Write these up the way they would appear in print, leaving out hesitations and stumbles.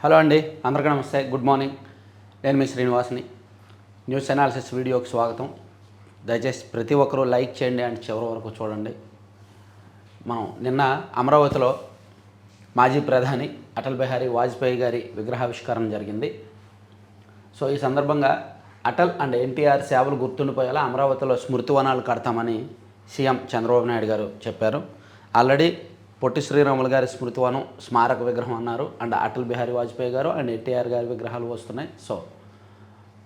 Hello అండి, అందరికీ నమస్తే. Good morning. నేను మీ శ్రీనివాస్ని. న్యూస్ అనాలిసిస్ వీడియోకి స్వాగతం. దయచేసి ప్రతి ఒక్కరూ లైక్ చేయండి అండ్ చివరి వరకు చూడండి. మనం నిన్న అమరావతిలో మాజీ ప్రధాని అటల్ బిహారీ వాజ్పేయి గారి విగ్రహావిష్కరణ జరిగింది. సో ఈ సందర్భంగా అటల్ అండ్ ఎన్టీఆర్ సేవలు గుర్తుండిపోయేలా అమరావతిలో స్మృతివనాలు కడతామని సీఎం చంద్రబాబు నాయుడు గారు చెప్పారు. ఆల్రెడీ పొట్టి శ్రీరాములు గారి స్మృతివనం స్మారక విగ్రహం అన్నారు. అండ్ అటల్ బిహారీ వాజ్పేయి గారు అండ్ ఎన్టీఆర్ గారి విగ్రహాలు వస్తున్నాయి. సో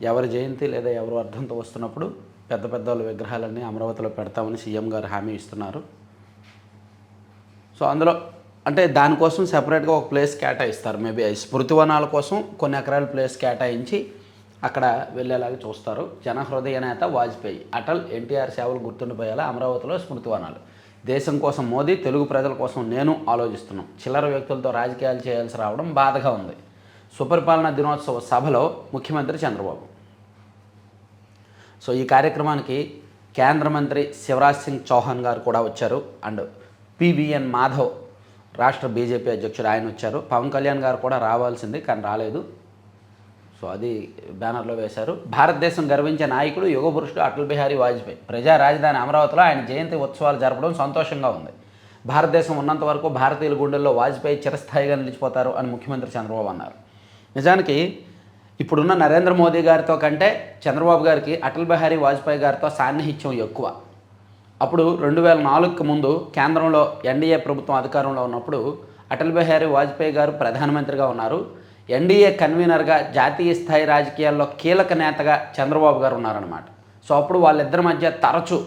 ఎవరి జయంతి లేదా ఎవరు వర్ధంతో వస్తున్నప్పుడు పెద్ద పెద్ద వాళ్ళ విగ్రహాలన్నీ అమరావతిలో పెడతామని సీఎం గారు హామీ ఇస్తున్నారు. సో అందులో అంటే దానికోసం సెపరేట్గా ఒక ప్లేస్ కేటాయిస్తారు. మేబీ స్మృతివనాల కోసం కొన్ని ఎకరాల ప్లేస్ కేటాయించి అక్కడ వెళ్ళేలాగా చూస్తారు. జనహృదయ నేత వాజ్పేయి, అటల్, ఎన్టీఆర్ సేవలు గుర్తుండిపోయేలా అమరావతిలో స్మృతివనాలు. దేశం కోసం మోదీ, తెలుగు ప్రజల కోసం నేను ఆలోచిస్తున్నాం. చిల్లర వ్యక్తులతో రాజకీయాలు చేయాల్సి రావడం బాధగా ఉంది. సుపరిపాలనా దినోత్సవ సభలో ముఖ్యమంత్రి చంద్రబాబు. సో ఈ కార్యక్రమానికి కేంద్ర మంత్రి శివరాజ్ సింగ్ చౌహాన్ గారు కూడా వచ్చారు. అండ్ పివిఎన్ మాధవ్ రాష్ట్ర బీజేపీ అధ్యక్షుడు, ఆయన వచ్చారు. పవన్ కళ్యాణ్ గారు కూడా రావాల్సింది కానీ రాలేదు. సో అది బ్యానర్లో వేశారు. భారతదేశం గర్వించే నాయకుడు యుగపురుషుడు అటల్ బిహారీ వాజ్పేయి. ప్రజా రాజధాని అమరావతిలో ఆయన జయంతి ఉత్సవాలు జరపడం సంతోషంగా ఉంది. భారతదేశం ఉన్నంత వరకు భారతీయుల గుండెల్లో వాజ్పేయి చిరస్థాయిగా నిలిచిపోతారు అని ముఖ్యమంత్రి చంద్రబాబు అన్నారు. నిజానికి ఇప్పుడున్న నరేంద్ర మోదీ గారితో కంటే చంద్రబాబు గారికి అటల్ బిహారీ వాజ్పేయి గారితో సాన్నిహిత్యం ఎక్కువ. అప్పుడు 2004కి ముందు కేంద్రంలో ఎన్డీఏ ప్రభుత్వం అధికారంలో ఉన్నప్పుడు అటల్ బిహారీ వాజ్పేయి గారు ప్రధానమంత్రిగా ఉన్నారు. ఎన్డీఏ కన్వీనర్గా జాతీయ స్థాయి రాజకీయాల్లో కీలక నేతగా చంద్రబాబు గారు ఉన్నారన్నమాట. సో అప్పుడు వాళ్ళిద్దరి మధ్య తరచూ,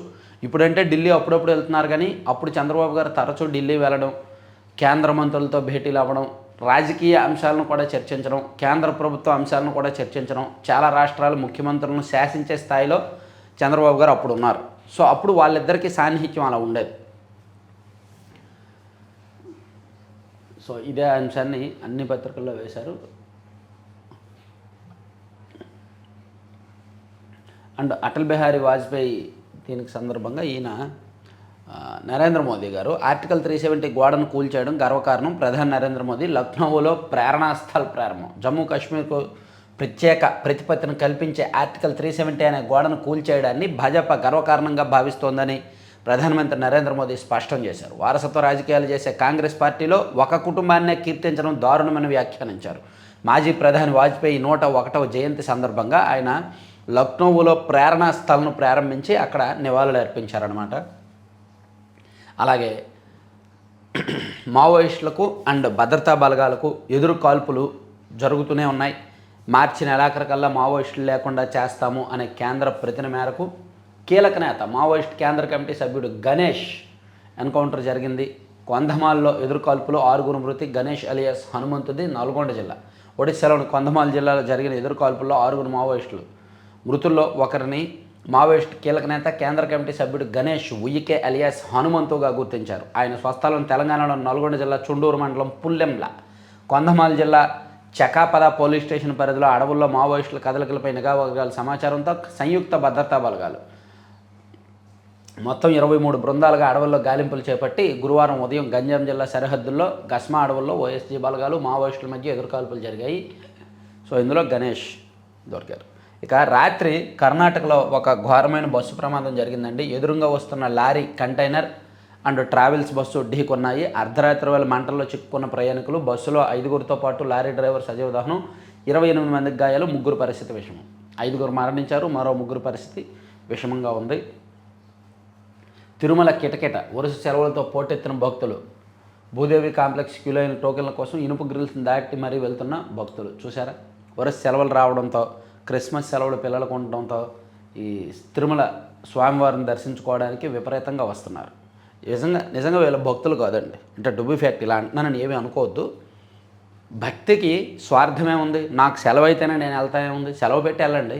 ఇప్పుడంటే ఢిల్లీ అప్పుడప్పుడు వెళ్తున్నారు కానీ అప్పుడు చంద్రబాబు గారు తరచూ ఢిల్లీ వెళ్ళడం, కేంద్ర మంత్రులతో భేటీలు అవ్వడం, రాజకీయ అంశాలను కూడా చర్చించడం, కేంద్ర ప్రభుత్వ అంశాలను కూడా చర్చించడం, చాలా రాష్ట్రాల ముఖ్యమంత్రులను శాసించే స్థాయిలో చంద్రబాబు గారు అప్పుడు ఉన్నారు. సో అప్పుడు వాళ్ళిద్దరికీ సాన్నిహిత్యం అలా ఉండేది. సో ఇదే అంశాన్ని అన్ని పత్రికల్లో వేశారు. అండ్ అటల్ బిహారీ వాజ్పేయి దీనికి సందర్భంగా ఈయన నరేంద్ర మోదీ గారు ఆర్టికల్ 370 గోడను కూల్చేయడం గర్వకారణం. ప్రధాని నరేంద్ర మోదీ లక్నోలో ప్రేరణాస్థల్ ప్రారంభం. జమ్మూ కాశ్మీర్కు ప్రత్యేక ప్రతిపత్తిని కల్పించే ఆర్టికల్ 370 అనే గోడను కూల్చేయడాన్ని భాజపా గర్వకారణంగా భావిస్తోందని ప్రధానమంత్రి నరేంద్ర మోదీ స్పష్టం చేశారు. వారసత్వ రాజకీయాలు చేసే కాంగ్రెస్ పార్టీలో ఒక కుటుంబాన్నే కీర్తించడం దారుణమని వ్యాఖ్యానించారు. మాజీ ప్రధాని వాజ్పేయి 101వ జయంతి సందర్భంగా ఆయన లక్నోలో ప్రేరణా స్థల్ను ప్రారంభించి అక్కడ నివాళులు అర్పించారనమాట. అలాగే మావోయిస్టులకు అండ్ భద్రతా బలగాలకు ఎదురు కాల్పులు జరుగుతూనే ఉన్నాయి. మార్చి నెలాఖరికల్లా మావోయిస్టులు లేకుండా చేస్తాము అనే కేంద్ర ప్రతిన మేరకు కీలక నేత మావోయిస్ట్ కేంద్ర కమిటీ సభ్యుడు గణేష్ ఎన్కౌంటర్ జరిగింది. కొంధమాల్లో ఎదురుకాల్పులో 6 మృతి. గణేష్ అలియాస్ హనుమంతుది నల్గొండ జిల్లా. ఒడిశాలోని కొంధమాల్ జిల్లాలో జరిగిన ఎదురుకాల్పుల్లో 6 మావోయిస్టులు మృతుల్లో ఒకరిని మావోయిస్ట్ కీలక నేత కేంద్ర కమిటీ సభ్యుడు గణేష్ ఉయికే అలియాస్ హనుమంతుగా గుర్తించారు. ఆయన స్వస్థలం తెలంగాణలో నల్గొండ జిల్లా చుండూరు మండలం పుల్లెంల. కొంధమాల్ జిల్లా చకాపద పోలీస్ స్టేషన్ పరిధిలో అడవుల్లో మావోయిస్టుల కదలికలపై నిఘా వర్గాల సమాచారంతో సంయుక్త భద్రతా బలగాలు మొత్తం 23 బృందాలుగా అడవుల్లో గాలింపులు చేపట్టి గురువారం ఉదయం గంజాం జిల్లా సరిహద్దుల్లో గస్మా అడవుల్లో ఓఎస్జీ బలగాలు మావోయిస్టుల మధ్య ఎదురుకాల్పులు జరిగాయి. సో ఇందులో గణేష్ దొరికారు. ఇక రాత్రి కర్ణాటకలో ఒక ఘోరమైన బస్సు ప్రమాదం జరిగిందండి. ఎదురుగా వస్తున్న lorry, container and travels bus ఢీకొన్నాయి. అర్ధరాత్రి వేళ మంటల్లో చిక్కుకున్న ప్రయాణికులు. బస్సులో 5గురితో పాటు లారీ డ్రైవర్ సజీవ దహనం. 28 మందికి గాయాలు. 3 పరిస్థితి విషమం. 5 మరణించారు, మరో 3 పరిస్థితి విషమంగా ఉంది. తిరుమల కిటకిట. వరుస సెలవులతో పోటెత్తిన భక్తులు. భూదేవి కాంప్లెక్స్ క్యూలైన టోకెన్ల కోసం ఇనుపు గ్రిల్స్ని దాటి మరీ వెళ్తున్న భక్తులు చూసారా. వరుస సెలవులు రావడంతో, క్రిస్మస్ సెలవులు పిల్లలకు ఉండడంతో ఈ తిరుమల స్వామివారిని దర్శించుకోవడానికి విపరీతంగా వస్తున్నారు. నిజంగా వీళ్ళ భక్తులు కాదండి. అంటే టు బి ఫ్యాక్ట్ ఇలా అంటున్నానని ఏమీ అనుకోవద్దు. భక్తికి స్వార్థమే ఉంది. నాకు సెలవు అయితేనే నేను వెళ్తానే ఉంది. సెలవు పెట్టి వెళ్ళండి.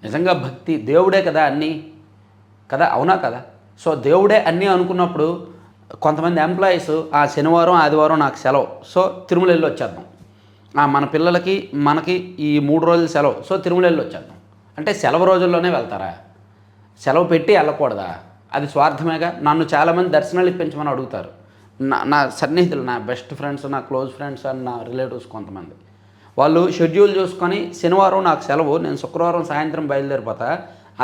నిజంగా భక్తి దేవుడే కదా అన్నీ కదా, అవునా కదా. సో దేవుడే అన్నీ అనుకున్నప్పుడు కొంతమంది ఎంప్లాయీస్ శనివారం ఆదివారం నాకు సెలవు, సో తిరుమల వెళ్ళి వచ్చేద్దాం. మన పిల్లలకి మనకి ఈ 3 రోజులు సెలవు, సో తిరుమల వెళ్ళి వచ్చేద్దాం అంటే సెలవు రోజుల్లోనే వెళ్తారా? సెలవు పెట్టి వెళ్ళకూడదా? అది స్వార్థమేగా. నన్ను చాలామంది దర్శనాలు ఇప్పించమని అడుగుతారు. నా సన్నిహితులు, నా బెస్ట్ ఫ్రెండ్స్, నా క్లోజ్ ఫ్రెండ్స్ అండ్ నా రిలేటివ్స్ కొంతమంది వాళ్ళు షెడ్యూల్ చూసుకొని శనివారం నాకు సెలవు, నేను శుక్రవారం సాయంత్రం బయలుదేరిపోతా,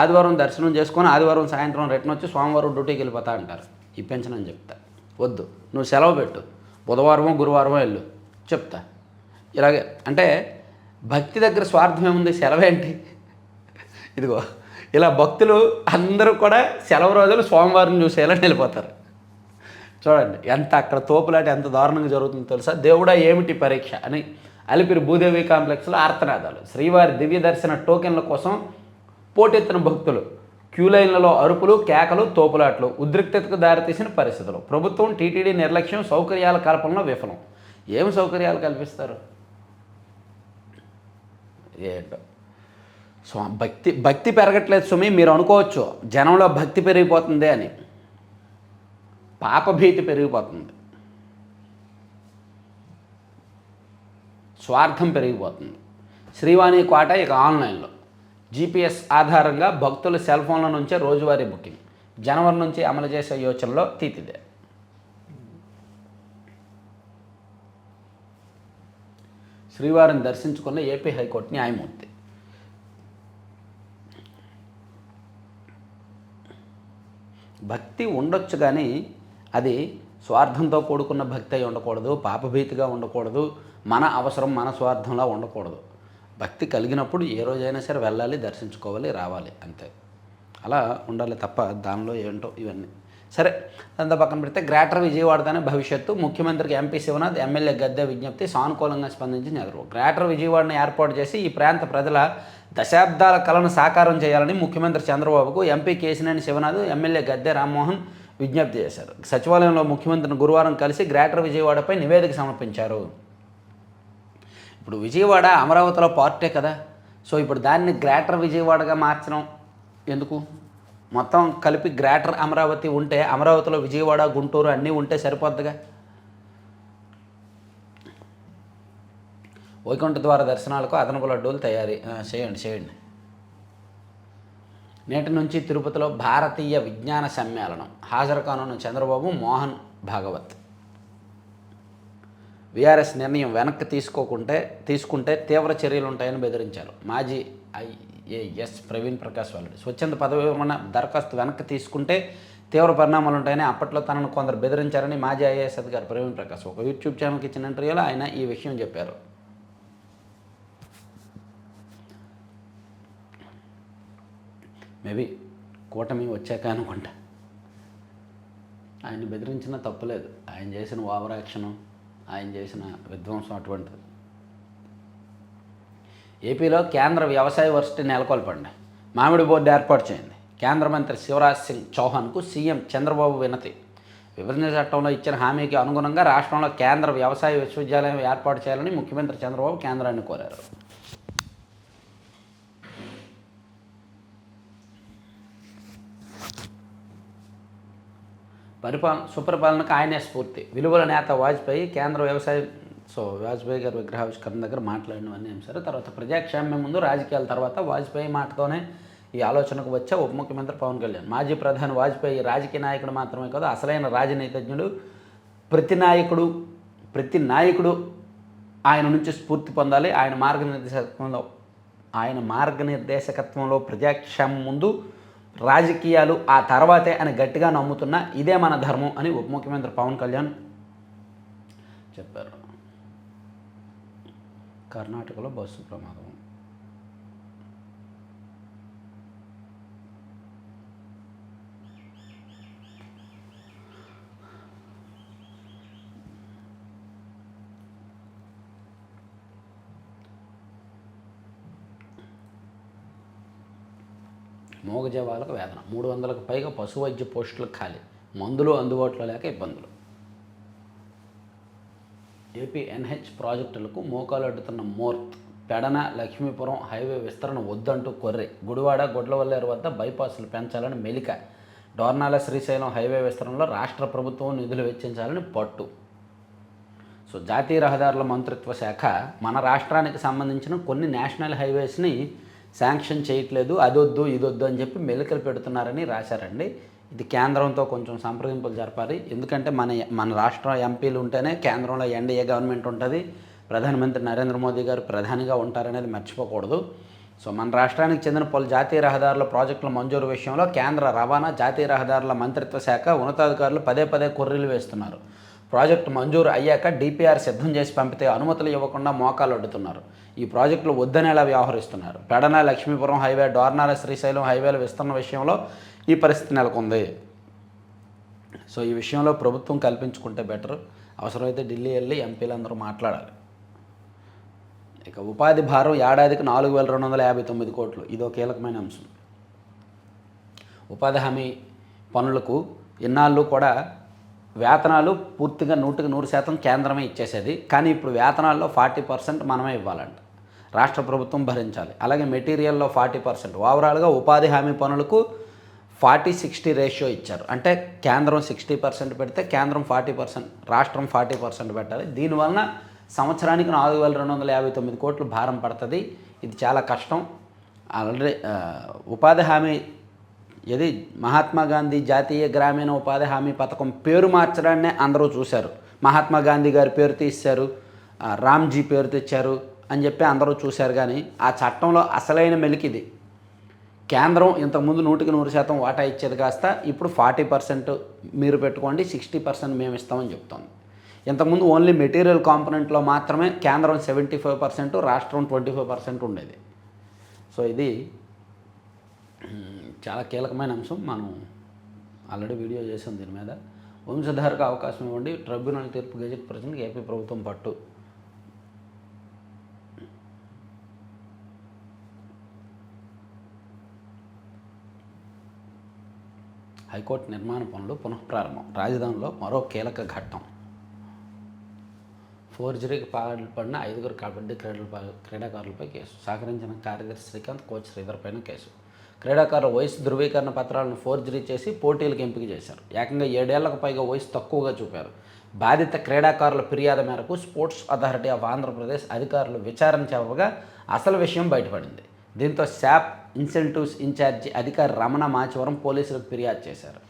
ఆదివారం దర్శనం చేసుకొని ఆదివారం సాయంత్రం రిటర్న్ వచ్చి సోమవారం డ్యూటీకి వెళ్ళిపోతా అంటారు. ఇప్పించనని చెప్తా. వద్దు, నువ్వు సెలవు పెట్టు, బుధవారమో గురువారమో వెళ్ళు చెప్తా. ఇలాగే అంటే భక్తి దగ్గర స్వార్థం ఏముంది, సెలవేంటి? ఇదిగో ఇలా భక్తులు అందరూ కూడా సెలవు రోజులు సోమవారం చూసేయాలని వెళ్ళిపోతారు. చూడండి ఎంత అక్కడ తోపులాట ఎంత దారుణంగా జరుగుతుందో తెలుసా. దేవుడా ఏమిటి పరీక్ష అని అలిపిరి భూదేవి కాంప్లెక్స్లో ఆర్తనాదాలు. శ్రీవారి దివ్య దర్శన టోకెన్ల కోసం పోటెత్తిన భక్తులు, క్యూ లైన్లలో అరుపులు, కేకలు, తోపులాట్లు, ఉద్రిక్తతకు దారితీసిన పరిస్థితులు. ప్రభుత్వం టీటీడీ నిర్లక్ష్యం, సౌకర్యాల కల్పనలో విఫలం. ఏం సౌకర్యాలు కల్పిస్తారు ఏంటో. సో భక్తి పెరగట్లేదు సుమి. మీరు అనుకోవచ్చు జనంలో భక్తి పెరిగిపోతుంది అని, పాపభీతి పెరిగిపోతుంది, స్వార్థం పెరిగిపోతుంది. శ్రీవాణి కోట ఇక ఆన్లైన్లో జీపీఎస్ ఆధారంగా భక్తుల సెల్ ఫోన్ల నుంచే రోజువారీ బుకింగ్. జనవరి నుంచి అమలు చేసే యోచనలో తీతిదే. శ్రీవారిని దర్శించుకున్న ఏపీ హైకోర్టు న్యాయమూర్తి. భక్తి ఉండొచ్చు కానీ అది స్వార్థంతో కూడుకున్న భక్తి అయి ఉండకూడదు, పాపభీతిగా ఉండకూడదు, మన అవసరం మన స్వార్థంలా ఉండకూడదు. భక్తి కలిగినప్పుడు ఏ రోజైనా సరే వెళ్ళాలి, దర్శించుకోవాలి, రావాలి, అంతే. అలా ఉండాలి తప్ప దానిలో ఏంటో ఇవన్నీ సరే అంతా పక్కన పెడితే గ్రేటర్ విజయవాడతోనే భవిష్యత్తు. ముఖ్యమంత్రికి ఎంపీ శివనాథ్, ఎమ్మెల్యే గద్దె విజ్ఞప్తి సానుకూలంగా స్పందించి నెదరు. గ్రేటర్ విజయవాడను ఏర్పాటు చేసి ఈ ప్రాంత ప్రజల దశాబ్దాల కళను సాకారం చేయాలని ముఖ్యమంత్రి చంద్రబాబుకు ఎంపీ కేశినేని శివనాథ్, ఎమ్మెల్యే గద్దె రామ్మోహన్ విజ్ఞప్తి చేశారు. సచివాలయంలో ముఖ్యమంత్రిని గురువారం కలిసి గ్రేటర్ విజయవాడపై నివేదిక సమర్పించారు. ఇప్పుడు విజయవాడ అమరావతిలో పార్టే కదా, సో ఇప్పుడు దాన్ని గ్రేటర్ విజయవాడగా మార్చడం ఎందుకు? మొత్తం కలిపి గ్రేటర్ అమరావతి ఉంటే అమరావతిలో విజయవాడ, గుంటూరు అన్నీ ఉంటే సరిపోద్దిగా. వైకుంఠ ద్వార దర్శనాలకు అదనపు లడ్డూలు తయారీ చేయండి. నేటి నుంచి తిరుపతిలో భారతీయ విజ్ఞాన సమ్మేళనం. హాజరు కానున్న చంద్రబాబు, మోహన్ భాగవత్. వీఆర్ఎస్ నిర్ణయం వెనక్కి తీసుకుంటే తీవ్ర చర్యలు ఉంటాయని బెదిరించారు. మాజీ ఐఏఎస్ ప్రవీణ్ ప్రకాష్ వెల్లడి. స్వచ్ఛంద పదవి విరమణ దరఖాస్తు వెనక్కి తీసుకుంటే తీవ్ర పరిణామాలు ఉంటాయని అప్పట్లో తనను కొందరు బెదిరించారని మాజీ ఐఏఎస్ అధికారి ప్రవీణ్ ప్రకాష్ ఒక యూట్యూబ్ ఛానల్కి ఇచ్చిన ఇంటర్వ్యూలో ఆయన ఈ విషయం చెప్పారు. మేబీ కూటమి వచ్చాక అనుకుంటా. ఆయన బెదిరించిన తప్పులేదు, ఆయన చేసిన ఓవర్ యాక్షను, ఆయన చేసిన విధ్వంసం అటువంటిది. ఏపీలో కేంద్ర వ్యవసాయ వర్సిటీ నెలకొల్పండి. మామిడి బోర్డు ఏర్పాటు చేయండి. కేంద్ర మంత్రి శివరాజ్ సింగ్ చౌహాన్కు సీఎం చంద్రబాబు వినతి. విభజన చట్టంలో ఇచ్చిన హామీకి అనుగుణంగా రాష్ట్రంలో కేంద్ర వ్యవసాయ విశ్వవిద్యాలయం ఏర్పాటు చేయాలని ముఖ్యమంత్రి చంద్రబాబు కేంద్రాన్ని కోరారు. సుపరిపాలనకు ఆయనే స్ఫూర్తి. విలువల నేత వాజ్పేయి కేంద్ర వ్యవసాయ వాజ్పేయి గారి విగ్రహావిష్కరణ దగ్గర మాట్లాడినవన్నీ అంశారు. తర్వాత ప్రజాక్షేమం ముందు రాజకీయాల తర్వాత వాజ్పేయి మాటతోనే ఈ ఆలోచనకు వచ్చే ఉప ముఖ్యమంత్రి పవన్ కళ్యాణ్. మాజీ ప్రధాని వాజ్పేయి రాజకీయ నాయకుడు మాత్రమే కాదు, అసలైన రాజనీతిజ్ఞుడు. ప్రతి నాయకుడు ఆయన నుంచి స్ఫూర్తి పొందాలి. ఆయన మార్గనిర్దేశకత్వంలో ప్రజాక్షేమం ముందు రాజకీయాలు ఆ తర్వాతే అని గట్టిగా నమ్ముతున్న ఇదే మన ధర్మం అని ఉప ముఖ్యమంత్రి పవన్ కళ్యాణ్ చెప్పారు. కర్ణాటకలో బస్సు ప్రమాదం. మూగజీవాలకు వేదన. 300కు పైగా పశు వైద్య పోస్టులు ఖాళీ. మందులు అందుబాటులో లేక ఇబ్బందులు. ఏపీ ఎన్హెచ్ ప్రాజెక్టులకు మోకాలు అడ్డుతున్న మోర్త్. పెడన లక్ష్మీపురం హైవే విస్తరణ వద్దంటూ కొర్రె. గుడివాడ గొడ్లవల్లేరు వద్ద బైపాసులు పెంచాలని మెలిక. డోర్నాల శ్రీశైలం హైవే విస్తరణలో రాష్ట్ర ప్రభుత్వం నిధులు వెచ్చించాలని పట్టు. సో జాతీయ రహదారుల మంత్రిత్వ శాఖ మన రాష్ట్రానికి సంబంధించిన కొన్ని నేషనల్ హైవేస్ని శాంక్షన్ చేయట్లేదు, అదొద్దు ఇదొద్దు అని చెప్పి మెలికలు పెడుతున్నారని రాశారండి. ఇది కేంద్రంతో కొంచెం సంప్రదింపులు జరపాలి. ఎందుకంటే మన రాష్ట్ర ఎంపీలు ఉంటేనే కేంద్రంలో ఎన్డీఏ గవర్నమెంట్ ఉంటుంది, ప్రధానమంత్రి నరేంద్ర మోదీ గారు ప్రధానిగా ఉంటారనేది మర్చిపోకూడదు. సో మన రాష్ట్రానికి చెందిన పలు జాతీయ రహదారుల ప్రాజెక్టుల మంజూరు విషయంలో కేంద్ర రవాణా జాతీయ రహదారుల మంత్రిత్వ శాఖ ఉన్నతాధికారులు పదే పదే కొర్రీలు వేస్తున్నారు. ప్రాజెక్టు మంజూరు అయ్యాక డిపిఆర్ సిద్ధం చేసి పంపితే అనుమతులు ఇవ్వకుండా మోకాలు అడ్డుతున్నారు. ఈ ప్రాజెక్టులు వద్దనేలా వ్యవహరిస్తున్నారు. పెడన లక్ష్మీపురం హైవే, డోర్నాల శ్రీశైలం హైవేల విస్తరణ విషయంలో ఈ పరిస్థితి నెలకొంది. సో ఈ విషయంలో ప్రభుత్వం కల్పించుకుంటే బెటర్. అవసరమైతే ఢిల్లీ వెళ్ళి ఎంపీలందరూ మాట్లాడాలి. ఇక ఉపాధి భారం ఏడాదికి 4,259 కోట్లు, ఇదో కీలకమైన అంశం. ఉపాధి హామీ పనులకు ఇన్నాళ్ళు కూడా వేతనాలు పూర్తిగా 100% కేంద్రమే ఇచ్చేసేది. కానీ ఇప్పుడు వేతనాల్లో 40% మనమే ఇవ్వాలంట, రాష్ట్ర ప్రభుత్వం భరించాలి. అలాగే మెటీరియల్లో 40%. ఓవరాల్గా ఉపాధి హామీ పనులకు 40-60 రేషియో ఇచ్చారు. అంటే కేంద్రం 60% పెడితే కేంద్రం 40%, రాష్ట్రం 40% పెట్టాలి. దీనివలన సంవత్సరానికి 4,259 కోట్లు భారం పడుతుంది. ఇది చాలా కష్టం. ఆల్రెడీ ఉపాధి హామీ ఇది మహాత్మా గాంధీ జాతీయ గ్రామీణ ఉపాధి హామీ పథకం పేరు మార్చడాన్నే అందరూ చూశారు. మహాత్మా గాంధీ గారి పేరు తీశారు, రామ్జీ పేరు తెచ్చారు అని చెప్పి అందరూ చూశారు. కానీ ఆ చట్టంలో అసలైన మెలికిది. కేంద్రం ఇంతకుముందు 100% వాటా ఇచ్చేది కాస్త ఇప్పుడు 40% మీరు పెట్టుకోండి, 60% మేము ఇస్తామని చెప్తాము. ఇంతకుముందు ఓన్లీ మెటీరియల్ కాంపోనెంట్లో మాత్రమే కేంద్రం 75%, రాష్ట్రం 25% ఉండేది. సో ఇది చాలా కీలకమైన అంశం. మనం ఆల్రెడీ వీడియో చేసాం దీని మీద. వంశధారకు అవకాశం ఇవ్వండి, ట్రిబ్యునల్ తీర్పు గెజెట్ ప్రజలకు ఏపీ ప్రభుత్వం పట్టు. హైకోర్టు నిర్మాణ పనులు పునఃప్రారంభం. రాజధానిలో మరో కీలక ఘట్టం. ఫోర్జరీకి పాల్పడిన 5 కబడ్డీ క్రీడాకారులపై కేసు. సహకరించిన కార్యదర్శి శ్రీకాంత్, కోచ్ శ్రీధర్పైన కేసు. క్రీడాకారుల వయసు ధృవీకరణ పత్రాలను ఫోర్జరీ చేసి పోటీలకు ఎంపిక చేశారు. ఏకంగా 7 ఏళ్లకు పైగా వయసు తక్కువగా చూపారు. బాధిత క్రీడాకారుల ఫిర్యాదు మేరకు స్పోర్ట్స్ అథారిటీ ఆఫ్ ఆంధ్రప్రదేశ్ అధికారులు విచారణ చేపగా అసలు విషయం బయటపడింది. దీంతో శాప్ ఇన్సెంటివ్స్ ఇన్ఛార్జి అధికారి రమణ మాచవరం పోలీసులకు ఫిర్యాదు చేశారు.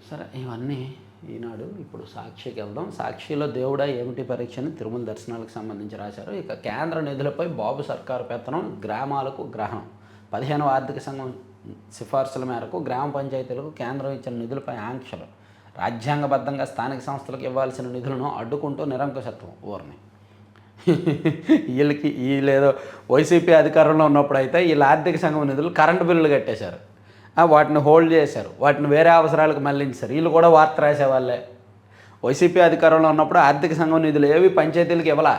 సరే, ఇవన్నీ ఈనాడు. ఇప్పుడు సాక్షికి వెళ్దాం. సాక్షిలో దేవుడా ఏమిటి పరీక్షని తిరుమల దర్శనాలకు సంబంధించి రాశారు. ఇక కేంద్ర నిధులపై బాబు సర్కారు పెత్తనం, గ్రామాలకు గ్రహణం. 15వ ఆర్థిక సంఘం సిఫార్సుల మేరకు గ్రామ పంచాయతీలకు కేంద్రం ఇచ్చిన నిధులపై ఆంక్షలు. రాజ్యాంగబద్ధంగా స్థానిక సంస్థలకు ఇవ్వాల్సిన నిధులను అడ్డుకుంటూ నిరంకుశత్వం. ఊరిని వీళ్ళేదో వైసీపీ అధికారంలో ఉన్నప్పుడు అయితే వీళ్ళ ఆర్థిక సంఘం నిధులు కరెంటు బిల్లులు కట్టేశారు, వాటిని హోల్డ్ చేశారు, వాటిని వేరే అవసరాలకు మళ్లించారు. వీళ్ళు కూడా వార్త రాసేవాళ్ళే. వైసీపీ అధికారంలో ఉన్నప్పుడు ఆర్థిక సంఘం నిధులు ఏవి పంచాయతీలకు ఇవ్వాల.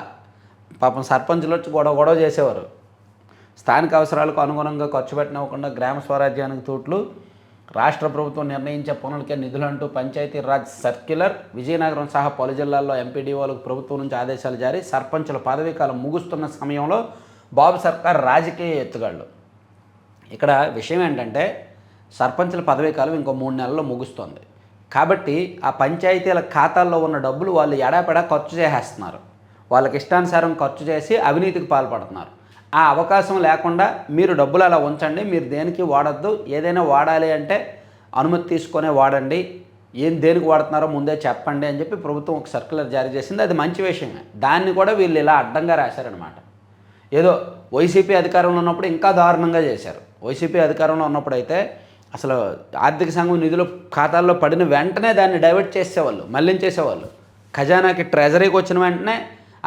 పాపం సర్పంచులు వచ్చి గొడవ చేసేవారు. స్థానిక అవసరాలకు అనుగుణంగా ఖర్చు పెట్టనివ్వకుండా గ్రామ స్వరాజ్యానికి తూట్లు. రాష్ట్ర ప్రభుత్వం నిర్ణయించే పనులకే నిధులంటూ పంచాయతీరాజ్ సర్క్యులర్. విజయనగరం సహా పలు జిల్లాల్లో ఎంపీడీఓలకు ప్రభుత్వం నుంచి ఆదేశాలు జారీ. సర్పంచుల పదవీకాలం ముగుస్తున్న సమయంలో బాబు సర్కార్ రాజకీయ ఎత్తుగాళ్ళు. ఇక్కడ విషయం ఏంటంటే సర్పంచుల పదవీకాలం ఇంకో 3 నెలల్లో ముగుస్తుంది. కాబట్టి ఆ పంచాయతీల ఖాతాల్లో ఉన్న డబ్బులు వాళ్ళు ఎడాపెడా ఖర్చు చేసేస్తున్నారు. వాళ్ళకి ఇష్టానుసారం ఖర్చు చేసి అవినీతికి పాల్పడుతున్నారు. ఆ అవకాశం లేకుండా మీరు డబ్బులు అలా ఉంచండి, మీరు దేనికి వాడద్దు, ఏదైనా వాడాలి అంటే అనుమతి తీసుకొనే వాడండి, దేనికి వాడుతున్నారో ముందే చెప్పండి అని చెప్పి ప్రభుత్వం ఒక సర్క్యులర్ జారీ చేసింది. అది మంచి విషయమే. దాన్ని కూడా వీళ్ళు ఇలా అడ్డంగా రాశారనమాట. ఏదో వైసీపీ అధికారంలో ఉన్నప్పుడు ఇంకా దారుణంగా చేశారు. వైసీపీ అధికారంలో ఉన్నప్పుడు అయితే అసలు ఆర్థిక సంఘం నిధులు ఖాతాల్లో పడిన వెంటనే దాన్ని డైవర్ట్ చేసేవాళ్ళు, మళ్లించేసేవాళ్ళు. ఖజానాకి ట్రెజరీకి వచ్చిన వెంటనే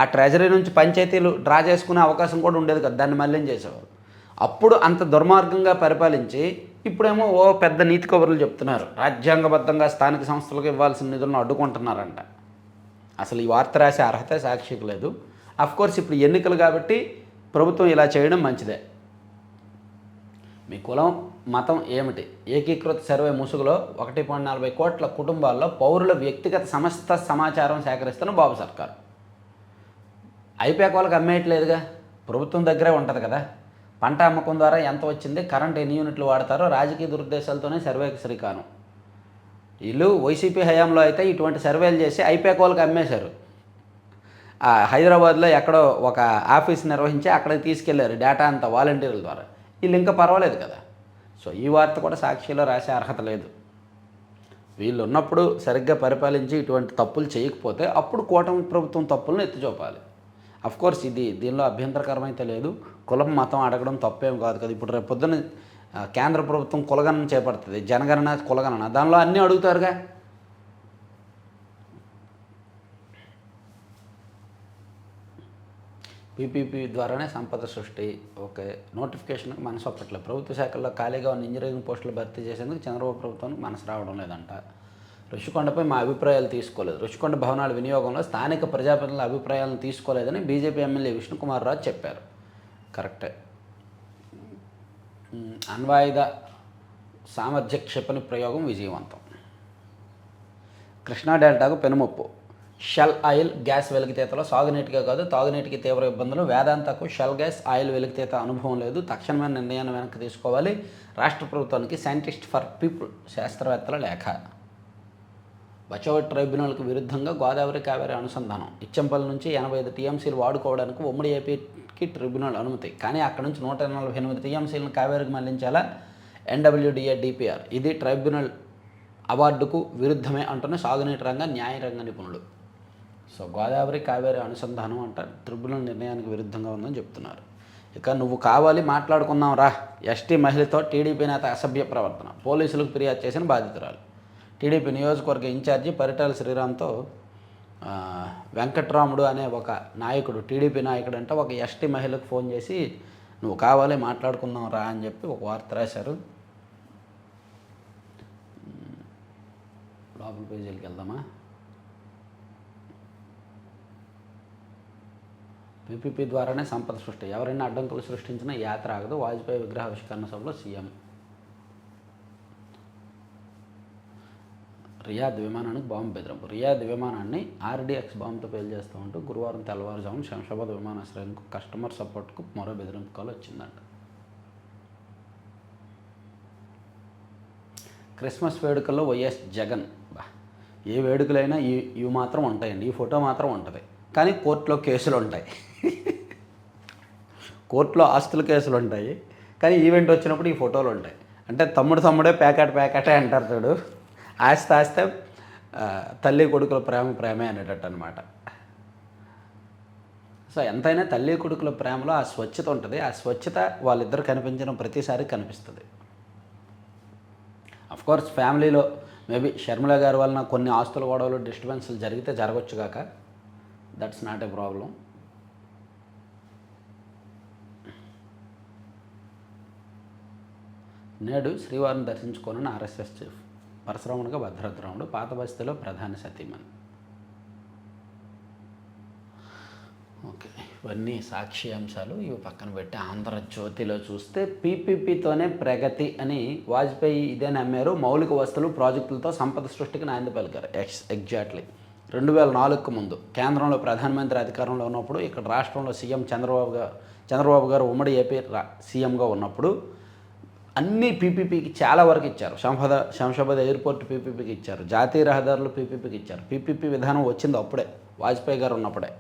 ఆ ట్రెజరీ నుంచి పంచాయతీలు డ్రా చేసుకునే అవకాశం కూడా ఉండేది కదా, దాన్ని మళ్లించేసేవారు. అప్పుడు అంత దుర్మార్గంగా పరిపాలించి ఇప్పుడేమో పెద్ద నీతి కబుర్లు చెప్తున్నారు. రాజ్యాంగబద్ధంగా స్థానిక సంస్థలకు ఇవ్వాల్సిన నిధులను అడ్డుకుంటున్నారంట. అసలు ఈ వార్త రాసే అర్హత సాక్షికి లేదు. అఫ్కోర్స్ ఇప్పుడు ఎన్నికలు కాబట్టి ప్రభుత్వం ఇలా చేయడం మంచిదే. మీ కులం మతం ఏమిటి? ఏకీకృత సర్వే ముసుగులో 1.40 కోట్ల కుటుంబాల్లో పౌరుల వ్యక్తిగత సమస్త సమాచారం సేకరిస్తున్న బాబు సర్కారు. అయిపోయాక వాళ్ళకి అమ్మేయట్లేదుగా, ప్రభుత్వం దగ్గరే ఉంటుంది కదా. పంట అమ్మకం ద్వారా ఎంత వచ్చింది, కరెంట్ ఎన్ని యూనిట్లు వాడతారో రాజకీయ దురుద్దేశాలతోనే సర్వేకి శ్రీకారం. వీళ్ళు వైసీపీ హయాంలో అయితే ఇటువంటి సర్వేలు చేసి అయిపోయాక వాళ్ళకి అమ్మేశారు. హైదరాబాద్లో ఎక్కడో ఒక ఆఫీస్ నిర్వహించి అక్కడికి తీసుకెళ్లారు డేటా అంతా వాలంటీర్ల ద్వారా. వీళ్ళు ఇంకా పర్వాలేదు కదా. సో ఈ వార్త కూడా సాక్షిలో రాసే అర్హత లేదు. వీళ్ళు ఉన్నప్పుడు సరిగ్గా పరిపాలించి ఇటువంటి తప్పులు చేయకపోతే అప్పుడు కూటమి ప్రభుత్వం తప్పులను ఎత్తి చూపాలి. అఫ్కోర్స్ దీనిలో అభ్యంతరకరమైతే లేదు. కులం మతం అడగడం తప్పేం కాదు కదా. ఇప్పుడు రేపు పొద్దున్న కేంద్ర ప్రభుత్వం కులగణన చేపడుతుంది, జనగణన కులగణన, దానిలో అన్నీ అడుగుతారుగా. పీపీపీ ద్వారానే సంపద సృష్టి. ఓకే, నోటిఫికేషన్కి మనసు అప్పట్లేదు. ప్రభుత్వ శాఖల్లో ఖాళీగా ఉన్న ఇంజనీరింగ్ పోస్టులు భర్తీ చేసేందుకు చంద్రబాబు ప్రభుత్వానికి మనసు రావడం లేదంట. రుషికొండపై మా అభిప్రాయాలు తీసుకోలేదు. రుషికొండ భవనాల వినియోగంలో స్థానిక ప్రజాప్రతినిధుల అభిప్రాయాలను తీసుకోలేదని బీజేపీ ఎమ్మెల్యే విష్ణుకుమార్ రాజు చెప్పారు. కరెక్టే. అణ్వాయుధ సామర్థ్య క్షిపణి ప్రయోగం విజయవంతం. కృష్ణా డెల్టాకు పెనుముప్పు. షెల్ ఆయిల్ గ్యాస్ వెలికితీతలో సాగునీటికే కాదు తాగునీటికి తీవ్ర ఇబ్బందులు. వేదాంతకు షెల్ గ్యాస్ ఆయిల్ వెలికితీత అనుభవం లేదు. తక్షణమైన నిర్ణయాన్ని వెనక్కి తీసుకోవాలి. రాష్ట్ర ప్రభుత్వానికి సైంటిస్ట్ ఫర్ పీపుల్ శాస్త్రవేత్తల లేఖ. బచావ్ ట్రైబ్యునల్కు విరుద్ధంగా గోదావరి కావేరీ అనుసంధానం. ఇచ్చంపల్లి నుంచి 85 టీఎంసీలు వాడుకోవడానికి ఉమ్మడి ఏపీకి ట్రిబ్యునల్ అనుమతి. కానీ అక్కడ నుంచి 148 టీఎంసీలను కావేరీకి మళ్లించాలా ఎన్డబ్ల్యూడిఏ డిపిఆర్. ఇది ట్రైబ్యునల్ అవార్డుకు విరుద్ధమే అంటున్న సాగునీటి రంగ న్యాయ రంగ నిపుణులు. సో గోదావరి కావేరీ అనుసంధానం అంట ట్రిబ్యునల్ నిర్ణయానికి విరుద్ధంగా ఉందని చెప్తున్నారు. ఇక నువ్వు కావాలి మాట్లాడుకుందాం రా. ఎస్టీ మహిళతో టీడీపీ నేత అసభ్య ప్రవర్తన. పోలీసులకు ఫిర్యాదు చేసిన బాధితురాలు. టీడీపీ నియోజకవర్గ ఇన్ఛార్జి పరిటాల శ్రీరామ్తో వెంకట్రాముడు అనే ఒక నాయకుడు, టీడీపీ నాయకుడు అంటే ఒక ఎస్టీ మహిళకు ఫోన్ చేసి నువ్వు కావాలి మాట్లాడుకుందాం రా అని చెప్పి ఒక వార్త రాశారు. లోపల పేజీలకు వెళ్దామా. పీపీపీ ద్వారానే సంపద సృష్టి. ఎవరైనా అడ్డంకులు సృష్టించినా యాత్ర ఆగదు. వాజ్పేయి విగ్రహావిష్కరణ సభలో సీఎం. రియాద్ విమానానికి బాంబు బెదిరింపు. రియాద్ విమానాన్ని ఆర్డీఎక్స్ బాంబుతో పేల్చేస్తూ ఉంటూ గురువారం తెల్లవారుజామున శంషాబాద్ విమానాశ్రయానికి కస్టమర్ సపోర్ట్కు మరో బెదిరింపు కాల్ వచ్చిందంట. క్రిస్మస్ వేడుకల్లో వైఎస్ జగన్. ఏ వేడుకలైనా ఇవి మాత్రం ఉంటాయండి. ఈ ఫోటో మాత్రం ఉంటుంది, కానీ కోర్టులో కేసులు ఉంటాయి. కోర్టులో ఆస్తుల కేసులు ఉంటాయి, కానీ ఈవెంట్ వచ్చినప్పుడు ఈ ఫోటోలు ఉంటాయి. అంటే తమ్ముడే ప్యాకెటే అంటారు చూడు. ఆస్తే తల్లి కొడుకుల ప్రేమే అనేటట్టు అనమాట. సో ఎంతైనా తల్లి కొడుకుల ప్రేమలో ఆ స్వచ్ఛత ఉంటుంది. ఆ స్వచ్ఛత వాళ్ళిద్దరు కనిపించిన ప్రతిసారి కనిపిస్తుంది. అఫ్కోర్స్ ఫ్యామిలీలో మేబీ షర్మిల గారి వలన కొన్ని ఆస్తుల గొడవలు డిస్టర్బెన్స్లు జరిగితే జరగవచ్చు కాక, దట్స్ నాట్ ఏ ప్రాబ్లం. నేడు శ్రీవారిని దర్శించుకోనని ఆర్ఎస్ఎస్ చీఫ్. పరశురామునిగా భద్రద్రాముడు. పాత బస్తీలో ప్రధాని సతీమణి. ఓకే, ఇవన్నీ సాక్షి అంశాలు. ఇవి పక్కన పెట్టి ఆంధ్రజ్యోతిలో చూస్తే పీపీపీతోనే ప్రగతి అని వాజ్పేయి ఇదే నమ్మారు. మౌలిక వస్తువులు ప్రాజెక్టులతో సంపద సృష్టికి నాంది పలికారు. ఎగ్జాక్ట్లీ 2004కు ముందు కేంద్రంలో ప్రధానమంత్రి అధికారంలో ఉన్నప్పుడు, ఇక్కడ రాష్ట్రంలో సీఎం చంద్రబాబు గారు ఉమ్మడి ఏపీ సీఎంగా ఉన్నప్పుడు అన్నీ పీపీపీకి చాలా వరకు ఇచ్చారు. శంషాబాద్ ఎయిర్పోర్ట్ పీపీపీకి ఇచ్చారు. జాతీయ రహదారులు పీపీపీకి ఇచ్చారు. పీపీపీ విధానం వచ్చింది అప్పుడే, వాజ్పేయి గారు ఉన్నప్పుడే.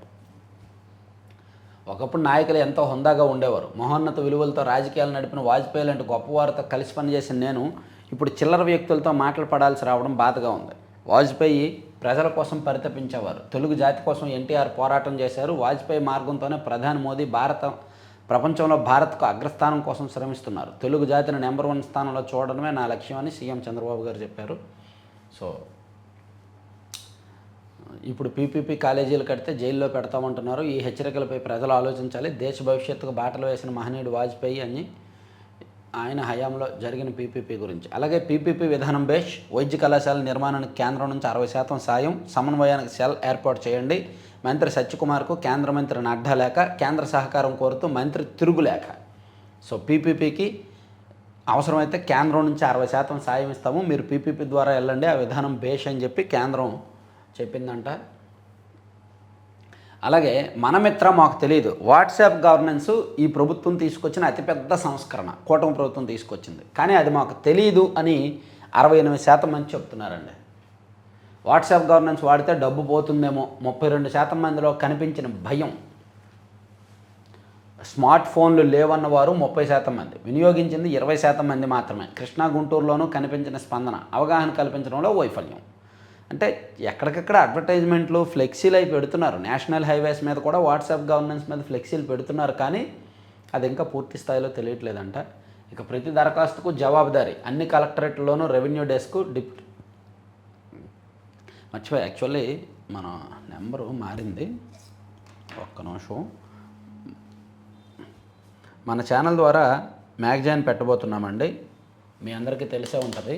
ఒకప్పుడు నాయకులు ఎంతో హుందాగా ఉండేవారు. మహోన్నత విలువలతో రాజకీయాలు నడిపిన వాజ్పేయి లాంటి గొప్పవారితో కలిసి పనిచేసిన నేను ఇప్పుడు చిల్లర వ్యక్తులతో మాటలు పడాల్సి రావడం బాధగా ఉంది. వాజ్పేయి ప్రజల కోసం పరితపించేవారు. తెలుగు జాతి కోసం ఎన్టీఆర్ పోరాటం చేశారు. వాజ్పేయి మార్గంతోనే ప్రధాని మోదీ ప్రపంచంలో భారత్కు అగ్రస్థానం కోసం శ్రమిస్తున్నారు. తెలుగు జాతిని నెంబర్ 1 స్థానంలో చూడడమే నా లక్ష్యం అని సీఎం చంద్రబాబు గారు చెప్పారు. సో ఇప్పుడు పీపీపీ కాలేజీలు కడితే జైల్లో పెడతామంటున్నారు. ఈ హెచ్చరికలపై ప్రజలు ఆలోచించాలి. దేశ భవిష్యత్తుకు బాటలు వేసిన మహనీయుడు వాజ్పేయి అని ఆయన హయాంలో జరిగిన పీపీపీ గురించి. అలాగే పీపీపీ విధానం బేష్. వైద్య కళాశాల నిర్మాణానికి కేంద్రం నుంచి 60% సాయం. సమన్వయానికి సెల్ ఏర్పాటు చేయండి. మంత్రి సత్యకుమార్కు కేంద్ర మంత్రి నడ్డా లేఖ. కేంద్ర సహకారం కోరుతూ మంత్రి తిరుగులేఖ. సో పీపీపీకి అవసరమైతే కేంద్రం నుంచి 60% సాయం ఇస్తాము, మీరు పీపీపీ ద్వారా వెళ్ళండి, ఆ విధానం బేష్ అని చెప్పి కేంద్రం చెప్పిందంట. అలాగే మనమిత్ర మాకు తెలియదు. వాట్సాప్ గవర్నెన్స్ ఈ ప్రభుత్వం తీసుకొచ్చిన అతిపెద్ద సంస్కరణ కూటమి ప్రభుత్వం తీసుకొచ్చింది, కానీ అది మాకు తెలియదు అని 68% మంది చెప్తున్నారండి. వాట్సాప్ గవర్నెన్స్ వాడితే డబ్బు పోతుందేమో 32% మందిలో కనిపించిన భయం. స్మార్ట్ ఫోన్లు లేవన్న వారు 30% మంది, వినియోగించింది 20% మంది మాత్రమే. కృష్ణా గుంటూరులోనూ కనిపించిన స్పందన, అవగాహన కల్పించడంలో వైఫల్యం. అంటే ఎక్కడికక్కడ అడ్వర్టైజ్మెంట్లు ఫ్లెక్సీలు అవి పెడుతున్నారు. నేషనల్ హైవేస్ మీద కూడా వాట్సాప్ గవర్నెన్స్ మీద ఫ్లెక్సీలు పెడుతున్నారు, కానీ అది ఇంకా పూర్తి స్థాయిలో తెలియట్లేదంట. ఇక ప్రతి దరఖాస్తుకు జవాబుదారీ, అన్ని కలెక్టరేట్లలోనూ రెవెన్యూ డెస్క్ మర్చిపోయి యాక్చువల్లీ మన నెంబరు మారింది, ఒక్క నిమిషం. మన ఛానల్ ద్వారా మ్యాగజైన్ పెట్టబోతున్నామండి, మీ అందరికీ తెలిసే ఉంటుంది.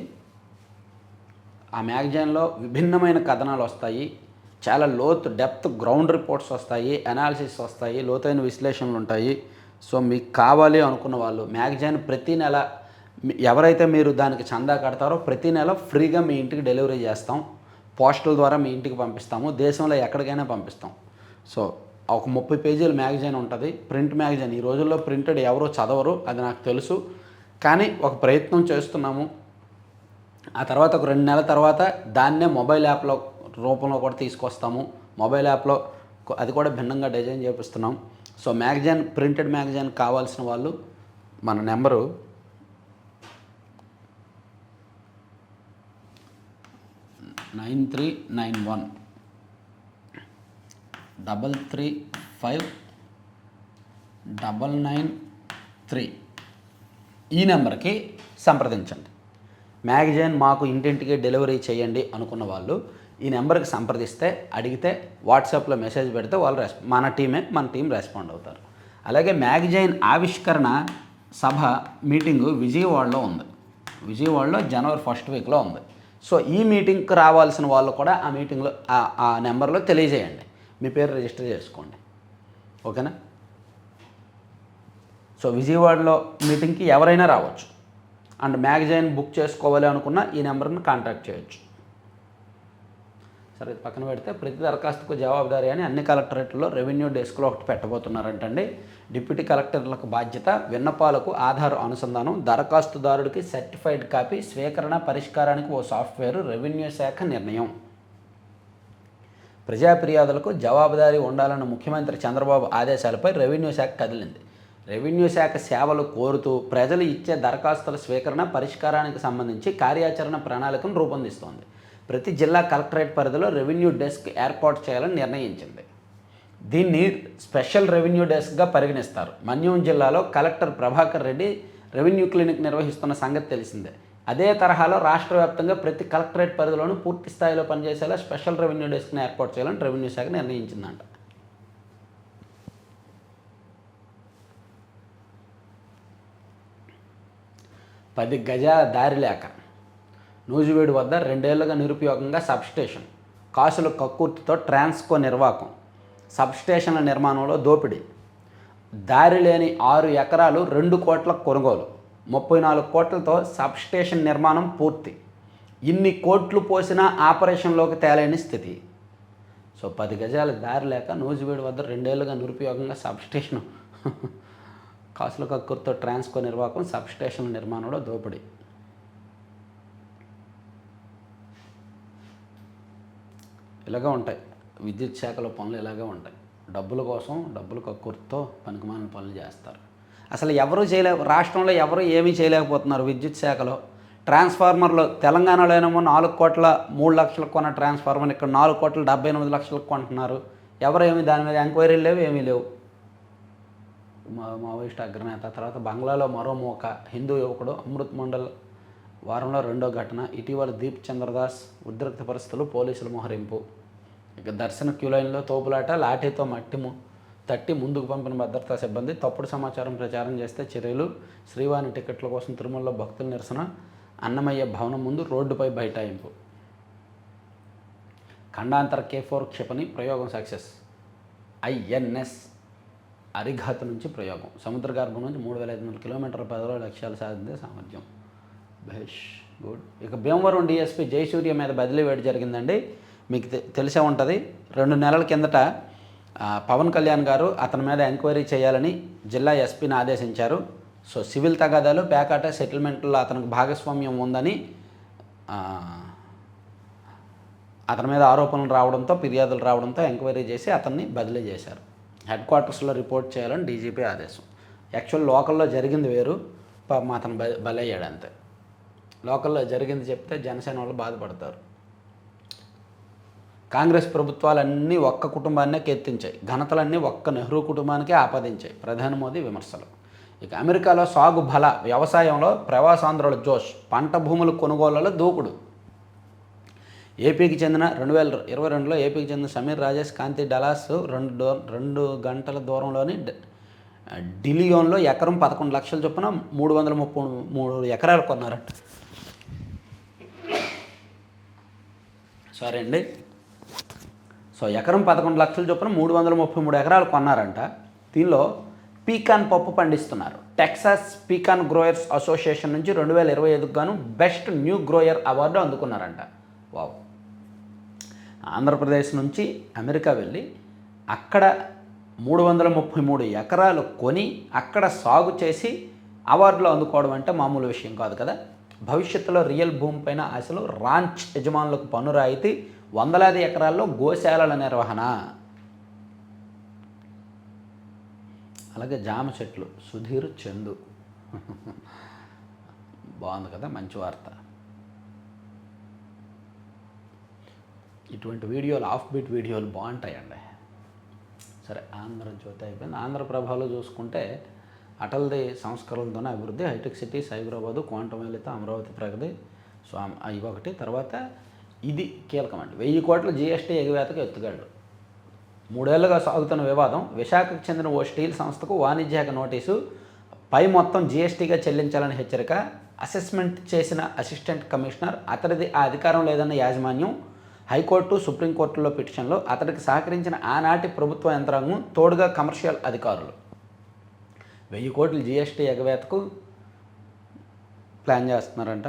ఆ మ్యాగజైన్లో విభిన్నమైన కథనాలు వస్తాయి, చాలా డెప్త్ గ్రౌండ్ రిపోర్ట్స్ వస్తాయి, అనాలిసిస్ వస్తాయి, లోతైన విశ్లేషణలు ఉంటాయి. సో మీకు కావాలి అనుకున్న వాళ్ళు మ్యాగజైన్ ప్రతి నెల ఎవరైతే మీరు దానికి చందా కడతారో ప్రతి నెల ఫ్రీగా మీ ఇంటికి డెలివరీ చేస్తాం. పోస్టల్ ద్వారా మీ ఇంటికి పంపిస్తాము, దేశంలో ఎక్కడికైనా పంపిస్తాం. సో ఒక 30 పేజీల మ్యాగజైన్ ఉంటుంది, ప్రింట్ మ్యాగజైన్. ఈ రోజుల్లో ప్రింటెడ్ ఎవరో చదవరు, అది నాకు తెలుసు, కానీ ఒక ప్రయత్నం చేస్తున్నాము. ఆ తర్వాత ఒక 2 నెలల తర్వాత దాన్నే మొబైల్ యాప్లో రూపంలో కూడా తీసుకొస్తాము. మొబైల్ యాప్లో అది కూడా భిన్నంగా డిజైన్ చేపిస్తున్నాం. సో మ్యాగజైన్, ప్రింటెడ్ మ్యాగజైన్ కావాల్సిన వాళ్ళు మన నెంబరు 9391 335 ఈ నెంబర్కి సంప్రదించండి. మ్యాగజైన్ మాకు ఇంటింటికి డెలివరీ చేయండి అనుకున్న వాళ్ళు ఈ నెంబర్కి సంప్రదిస్తే, అడిగితే వాట్సాప్లో మెసేజ్ పెడితే వాళ్ళు మన టీం రెస్పాండ్ అవుతారు. అలాగే మ్యాగజైన్ ఆవిష్కరణ సభ మీటింగు విజయవాడలో ఉంది, విజయవాడలో జనవరి 1st వీక్లో ఉంది. సో ఈ మీటింగ్కి రావాల్సిన వాళ్ళు కూడా ఆ మీటింగ్లో ఆ నెంబర్లో తెలియజేయండి, మీ పేరు రిజిస్టర్ చేసుకోండి, ఓకేనా. సో విజయవాడలో మీటింగ్కి ఎవరైనా రావచ్చు. అండ్ మ్యాగజైన్ బుక్ చేసుకోవాలి అనుకున్న ఈ నెంబర్ని కాంటాక్ట్ చేయొచ్చు. సరే, పక్కన పెడితే ప్రతి దరఖాస్తుకు జవాబుదారీ అని అన్ని కలెక్టరేట్లలో రెవెన్యూ డెస్క్లో ఒకటి పెట్టబోతున్నారంటండి. డిప్యూటీ కలెక్టర్లకు బాధ్యత, విన్నపాలకు ఆధార్ అనుసంధానం, దరఖాస్తుదారుడికి సర్టిఫైడ్ కాపీ, స్వీకరణ పరిష్కారానికి ఓ సాఫ్ట్వేర్, రెవెన్యూ శాఖ నిర్ణయం. ప్రజా ఫిర్యాదులకు జవాబుదారీ ఉండాలన్న ముఖ్యమంత్రి చంద్రబాబు ఆదేశాలపై రెవెన్యూ శాఖ కదిలింది. రెవెన్యూ శాఖ సేవలు కోరుతూ ప్రజలు ఇచ్చే దరఖాస్తుల స్వీకరణ పరిష్కారానికి సంబంధించి కార్యాచరణ ప్రణాళికను రూపొందిస్తోంది. ప్రతి జిల్లా కలెక్టరేట్ పరిధిలో రెవెన్యూ డెస్క్ ఏర్పాటు చేయాలని నిర్ణయించింది. దీన్ని స్పెషల్ రెవెన్యూ డెస్క్గా పరిగణిస్తారు. మన్యం జిల్లాలో collector Prabhakar Reddy revenue clinic నిర్వహిస్తున్న సంగతి తెలిసిందే. అదే తరహాలో రాష్ట్ర వ్యాప్తంగా ప్రతి కలెక్టరేట్ పరిధిలోనూ పూర్తి స్థాయిలో పనిచేసేలా స్పెషల్ రెవెన్యూ డెస్క్ని ఏర్పాటు చేయాలని రెవెన్యూ శాఖ నిర్ణయించిందంట. పది గజాల దారి లేక నూజివీడు వద్ద 2 ఏళ్లుగా నిరుపయోగంగా సబ్స్టేషన్, కాసుల కక్కుర్తితో ట్రాన్స్కో నిర్వాకం, సబ్స్టేషన్ల నిర్మాణంలో దోపిడీ, దారి లేని 6 ఎకరాలు 2 కోట్ల కొనుగోలు, 34 కోట్లతో సబ్స్టేషన్ నిర్మాణం పూర్తి. ఇన్ని కోట్లు పోసినా ఆపరేషన్లోకి తేలేని స్థితి. సో 10 గజాల దారి లేక నూజివీడు వద్ద 2 ఏళ్లుగా నిరుపయోగంగా సబ్స్టేషన్, కాసుల కక్కుర్తితో ట్రాన్స్కో నిర్వాకం, సబ్స్టేషన్ల నిర్మాణంలో దోపిడీ. ఇలాగే ఉంటాయి విద్యుత్ శాఖలో పనులు, ఇలాగే ఉంటాయి. డబ్బుల కోసం, డబ్బుల కక్కుర్తితో పనికిమాలిన పనులు చేస్తారు. అసలు ఎవరు రాష్ట్రంలో ఎవరు ఏమీ చేయలేకపోతున్నారు విద్యుత్ శాఖలో. ట్రాన్స్ఫార్మర్లు తెలంగాణలో ఏమో 4 కోట్ల 3 లక్షలకు కొన్న ట్రాన్స్ఫార్మర్ ఇక్కడ 4 కోట్ల 78 లక్షలకు కొంటున్నారు. ఎవరేమి దాని మీద ఎంక్వైరీలు లేవు, ఏమీ లేవు. మావోయిస్ట్ అగ్రనేత, తర్వాత బంగ్లాలో మరో మోక, హిందూ యువకుడు అమృత్ మండల్ వారంలో 2వ ఘటన, ఇటీవల దీప్ చంద్రదాస్ ఉద్రిక్త పరిస్థితులు, పోలీసుల మోహరింపు. ఇక దర్శన క్యూ లైన్లో తోపులాట, లాఠీతో తట్టి ముందుకు పంపిన భద్రతా సిబ్బంది, తప్పుడు సమాచారం ప్రచారం చేస్తే చర్యలు, శ్రీవాణి టికెట్ల కోసం తిరుమలలో భక్తుల నిరసన, అన్నమయ్య భవనం ముందు రోడ్డుపై బైఠాయింపు. ఖండాంతర K4 క్షిపణి ప్రయోగం సక్సెస్, INS అరిఘాత్ నుంచి ప్రయోగం, సముద్ర గర్భం నుంచి 3500 కిలోమీటర్ల పరిధిలో లక్ష్యాలు సాధించే సామర్థ్యం. బెష్ గుడ్. ఇక భీమవరం DSP జయసూర్య మీద బదిలీ వేడి జరిగిందండి. మీకు తెలిసే ఉంటుంది. 2 నెలల కిందట పవన్ కళ్యాణ్ గారు అతని మీద ఎంక్వైరీ చేయాలని జిల్లా ఎస్పీని ఆదేశించారు. సో సివిల్ తగాదాలు, పేకాట సెటిల్మెంట్లో అతనికి భాగస్వామ్యం ఉందని అతని మీద ఆరోపణలు రావడంతో, ఫిర్యాదులు రావడంతో ఎంక్వైరీ చేసి అతన్ని బదిలీ చేశారు. హెడ్ క్వార్టర్స్లో రిపోర్ట్ చేయాలని డీజీపీ ఆదేశం. యాక్చువల్ లోకల్లో జరిగింది వేరు, పాపం అతను బలయ్యాడు అంతే. లోకల్లో జరిగింది చెప్తే జనసేన వాళ్ళు బాధపడతారు. కాంగ్రెస్ ప్రభుత్వాలన్నీ ఒక్క కుటుంబాన్నే కెత్తించాయి, ఘనతలన్నీ ఒక్క నెహ్రూ కుటుంబానికే ఆపాదించాయి ప్రధాని మోదీ విమర్శలు. ఇక అమెరికాలో సాగు బల, వ్యవసాయంలో ప్రవాసాంధ్రుల జోష్, పంట భూముల కొనుగోళ్లలో దూకుడు. ఏపీకి చెందిన 2022లో ఏపీకి చెందిన సమీర్ రాజేష్ కాంతి డలాస్ 2 గంటల దూరంలోని డిలియోన్లో ఎకరం 11 లక్షల చొప్పున 333 ఎకరాలు కొన్నారట. సరే అండి. సో ఎకరం 11 లక్షల చొప్పున 333 ఎకరాలు కొన్నారంట. దీనిలో పీకాన్ పప్పు పండిస్తున్నారు. టెక్సాస్ పీకాన్ గ్రోయర్స్ అసోసియేషన్ నుంచి 2025కు గాను బెస్ట్ న్యూ గ్రోయర్ అవార్డు అందుకున్నారంట. వావ్. ఆంధ్రప్రదేశ్ నుంచి అమెరికా వెళ్ళి అక్కడ 333 ఎకరాలు కొని అక్కడ సాగు చేసి అవార్డులు అందుకోవడం అంటే మామూలు విషయం కాదు కదా. భవిష్యత్తులో రియల్ భూమి పైన ఆశలు, రాంచ్ యజమానులకు పన్ను రాయితీ, వందలాది ఎకరాల్లో గోశాలల నిర్వహణ. అలాగే జామ చెట్లు, సుధీర్ చందు. బాగుంది కదా, మంచి వార్త. ఇటువంటి వీడియోలు, ఆఫ్ బీట్ వీడియోలు బాగుంటాయండి. సరే, ఆంధ్రజ్యోతి అయిపోయింది. ఆంధ్రప్రభలో చూసుకుంటే అటల్ది సంస్కరణలతోనే అభివృద్ధి, హైటెక్ సిటీ, సైబరాబాదు, క్వాంటమ్ వెలిత, అమరావతి ప్రగతి. సో అవి ఒకటి. తర్వాత ఇది కీలకమండి, 1000 కోట్ల జీఎస్టీ ఎగవేతకు ఎత్తుగాళ్ళు. 3 ఏళ్లుగా సాగుతున్న వివాదం. విశాఖకు చెందిన ఓ స్టీల్ సంస్థకు వాణిజ్యాక నోటీసు, పై మొత్తం జీఎస్టీగా చెల్లించాలని హెచ్చరిక. అసెస్మెంట్ చేసిన అసిస్టెంట్ కమిషనర్, అతడిది ఆ అధికారం లేదన్న యాజమాన్యం. హైకోర్టు, సుప్రీంకోర్టులో పిటిషన్లు. అతడికి సహకరించిన ఆనాటి ప్రభుత్వ యంత్రాంగం, తోడుగా కమర్షియల్ అధికారులు. 1000 కోట్ల జీఎస్టీ ఎగవేతకు ప్లాన్ చేస్తున్నారంట.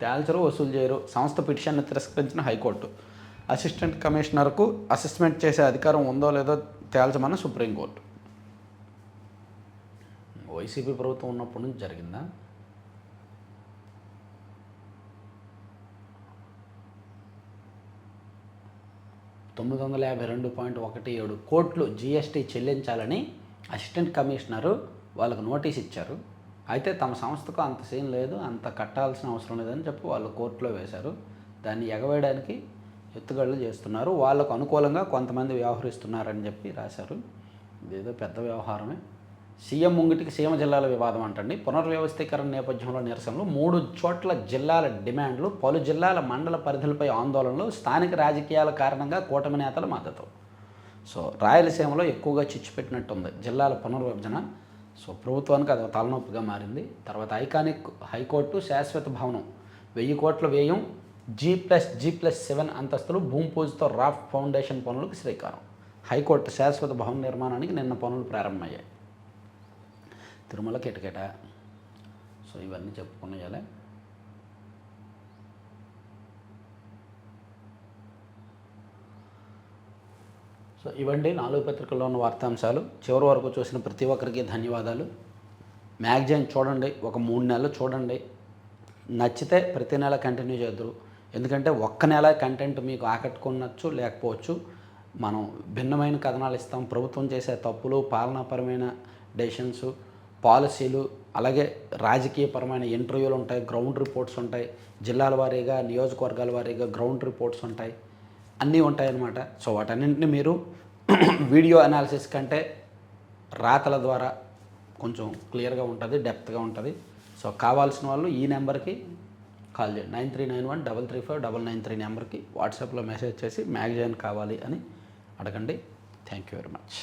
తేల్చరు, వసూలు చేయరు. సంస్థ పిటిషన్ను తిరస్కరించిన హైకోర్టు. అసిస్టెంట్ కమిషనర్కు అసెస్మెంట్ చేసే అధికారం ఉందో లేదో తేల్చమన్న సుప్రీంకోర్టు. వైసీపీ ప్రభుత్వం ఉన్నప్పటి నుంచి జరిగిందా? $952.17 కోట్లు జీఎస్టీ చెల్లించాలని అసిస్టెంట్ కమిషనరు వాళ్ళకు నోటీస్ ఇచ్చారు. అయితే తమ సంస్థకు అంత సీన్ లేదు, అంత కట్టాల్సిన అవసరం లేదని చెప్పి వాళ్ళు కోర్టులో వేశారు. దాన్ని ఎగవేయడానికి ఎత్తుగడలు చేస్తున్నారు. వాళ్ళకు అనుకూలంగా కొంతమంది వ్యవహరిస్తున్నారని చెప్పి రాశారు. ఇదేదో పెద్ద వ్యవహారమే. సీఎం ముంగిటికి సీమ జిల్లాల వివాదం అంటండి. పునర్వ్యవస్థీకరణ నేపథ్యంలో నిరసనలు, 3 చోట్ల జిల్లాల డిమాండ్లు, పలు జిల్లాల మండల పరిధులపై ఆందోళనలు, స్థానిక రాజకీయాల కారణంగా కూటమి నేతల మద్దతు. సో రాయలసీమలో ఎక్కువగా చిచ్చుపెట్టినట్టుంది జిల్లాల పునర్విభజన. సో ప్రభుత్వానికి అది తలనొప్పిగా మారింది. తర్వాత ఐకానిక్ హైకోర్టు శాశ్వత భవనం, 1000 కోట్ల వ్యయం, G+7 అంతస్తులు, భూమి పూజతో రాఫ్ట్ ఫౌండేషన్ పనులకు శ్రీకారం. హైకోర్టు శాశ్వత భవన నిర్మాణానికి నిన్న పనులు ప్రారంభమయ్యాయి. తిరుమల కిటకిట. సో ఇవన్నీ చెప్పుకునేయాలి. సో ఇవండి 4 పత్రికల్లో ఉన్న వార్తాంశాలు. చివరి వరకు చూసిన ప్రతి ఒక్కరికి ధన్యవాదాలు. మ్యాగజైన్ చూడండి, ఒక 3 నెలలు చూడండి. నచ్చితే ప్రతి నెల కంటిన్యూ చేద్దరు. ఎందుకంటే ఒక్క నెల కంటెంట్ మీకు ఆకట్టుకునొచ్చు, లేకపోవచ్చు. మనం భిన్నమైన కథనాలు ఇస్తాం. ప్రభుత్వం చేసే తప్పులు, పాలనాపరమైన డెసిషన్స్, పాలసీలు, అలాగే రాజకీయపరమైన ఇంటర్వ్యూలు ఉంటాయి, గ్రౌండ్ రిపోర్ట్స్ ఉంటాయి, జిల్లాల వారీగా, నియోజకవర్గాల వారీగా గ్రౌండ్ రిపోర్ట్స్ ఉంటాయి, అన్నీ ఉంటాయన్నమాట. సో వాటన్నింటినీ మీరు వీడియో అనాలిసిస్ కంటే రాతల ద్వారా కొంచెం క్లియర్గా ఉంటుంది, డెప్త్గా ఉంటుంది. సో కావాల్సిన వాళ్ళు ఈ నెంబర్కి కాల్ చేయండి. 9391335993 నెంబర్కి వాట్సాప్లో మెసేజ్ చేసి మ్యాగజైన్ కావాలి అని అడగండి. Thank you very much.